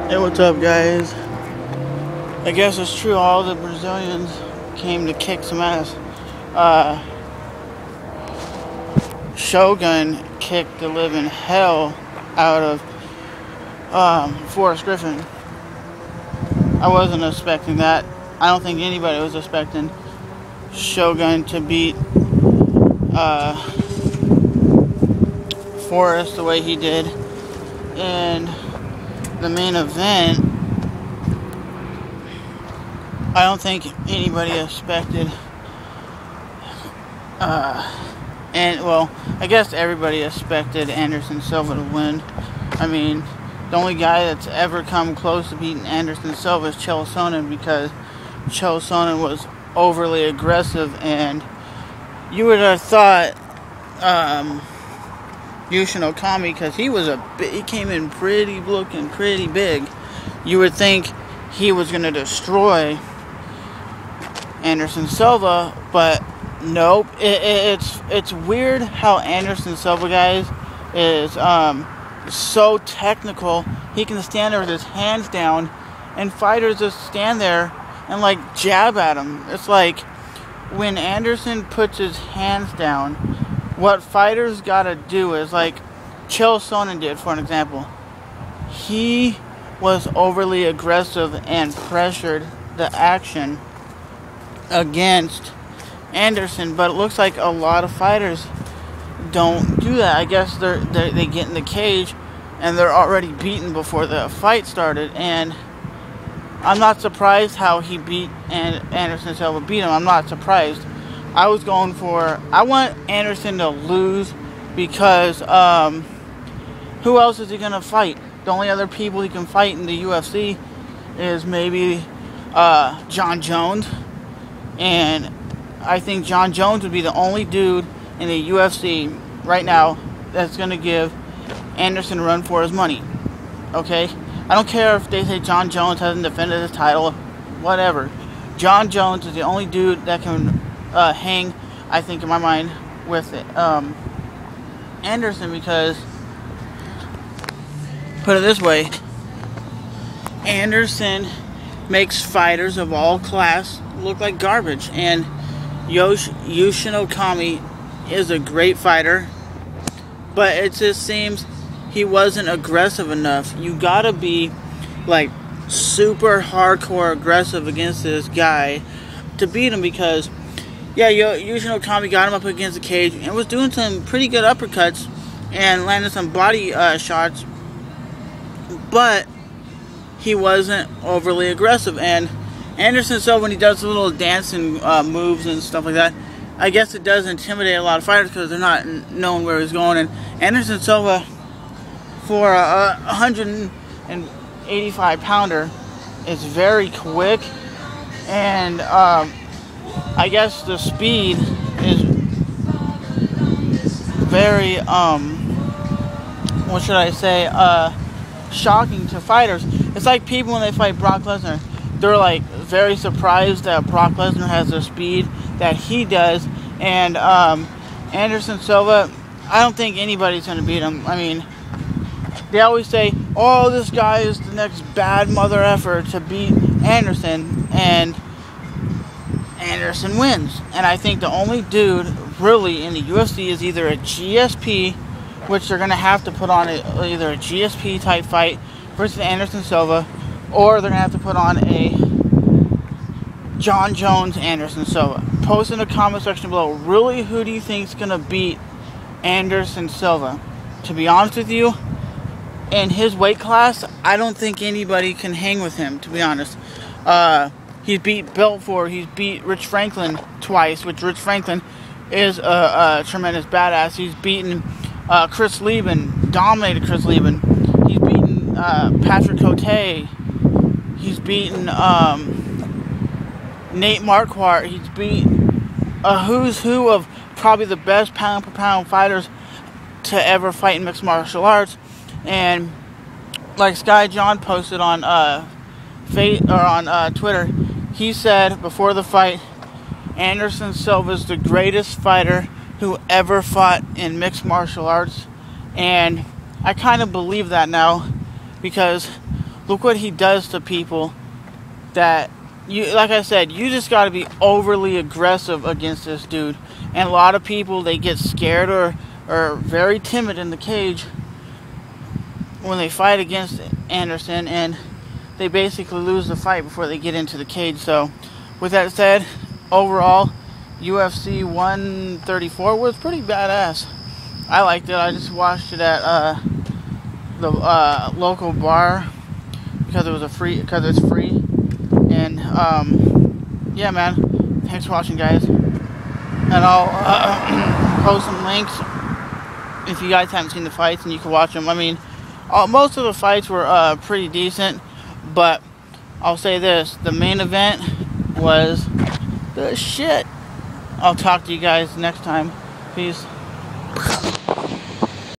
Hey, what's up, guys? I guess it's true, all the Brazilians came to kick some ass. Shogun kicked the living hell out of Forrest Griffin. I wasn't expecting that. I don't think anybody was expecting Shogun to beat Forrest the way he did in the main event. I don't think anybody expected, I guess everybody expected Anderson Silva to win. I mean, the only guy that's ever come close to beating Anderson Silva is Chael Sonnen, because Chael Sonnen was overly aggressive, and you would have thought Yushin Okami, because he came in looking pretty big. You would think he was going to destroy Anderson Silva, but nope. It's weird how Anderson Silva, guys, is so technical. He can stand there with his hands down, and fighters just stand there and like jab at him. It's like when Anderson puts his hands down, what fighters gotta do is like Chael Sonnen did, for an example. He was overly aggressive and pressured the action against Anderson, but it looks like a lot of fighters don't do that. I guess they get in the cage and they're already beaten before the fight started, and I'm not surprised how he beat Anderson Silva beat him. I'm not surprised. I want Anderson to lose, because who else is he gonna fight? The only other people he can fight in the UFC is maybe John Jones. And I think John Jones would be the only dude in the UFC right now that's going to give Anderson a run for his money. Okay? I don't care if they say John Jones hasn't defended his title, whatever. John Jones is the only dude that can hang, I think, in my mind, with Anderson, because, put it this way, Anderson makes fighters of all class look like garbage, and Yushin Okami is a great fighter, but it just seems he wasn't aggressive enough. You gotta be like super hardcore aggressive against this guy to beat him, because Yushin Okami got him up against the cage and was doing some pretty good uppercuts and landing some body shots, but he wasn't overly aggressive. And Anderson Silva, when he does little dancing moves and stuff like that, I guess it does intimidate a lot of fighters because they're not knowing where he's going. And Anderson Silva, for a 185-pounder, is very quick, and I guess the speed is very shocking to fighters. It's like people when they fight Brock Lesnar, they're like very surprised that Brock Lesnar has the speed that he does. And Anderson Silva, I don't think anybody's going to beat him. I mean, they always say, oh, this guy is the next bad mother effer to beat Anderson, and Anderson wins. And I think the only dude really in the UFC is either a GSP, which they're going to have to put on either a GSP type fight versus Anderson Silva, or they're going to have to put on a John Jones Anderson Silva. Post in the comment section below, really, who do you think is going to beat Anderson Silva? To be honest with you, in his weight class, I don't think anybody can hang with him, to be honest. He's beat Belfort, he's beat Rich Franklin twice, which Rich Franklin is a tremendous badass. He's beaten Chris Lieben, dominated Chris Lieben. He's beaten Patrick Cote. He's beaten Nate Marquardt. He's beat a who's who of probably the best pound-for-pound fighters to ever fight in mixed martial arts. And like Sky John posted on Twitter, he said before the fight, Anderson Silva is the greatest fighter who ever fought in mixed martial arts. And I kind of believe that now, because Look what he does to people that, like I said, you just got to be overly aggressive against this dude. And a lot of people, they get scared or very timid in the cage when they fight against Anderson, and they basically lose the fight before they get into the cage. So with that said, overall, UFC 134 was pretty badass. I liked it. I just watched it at the local bar because it's free. And yeah, man. Thanks for watching, guys. And I'll post some links if you guys haven't seen the fights, and you can watch them. I mean, most of the fights were pretty decent, but I'll say this: the main event was the shit. I'll talk to you guys next time. Peace.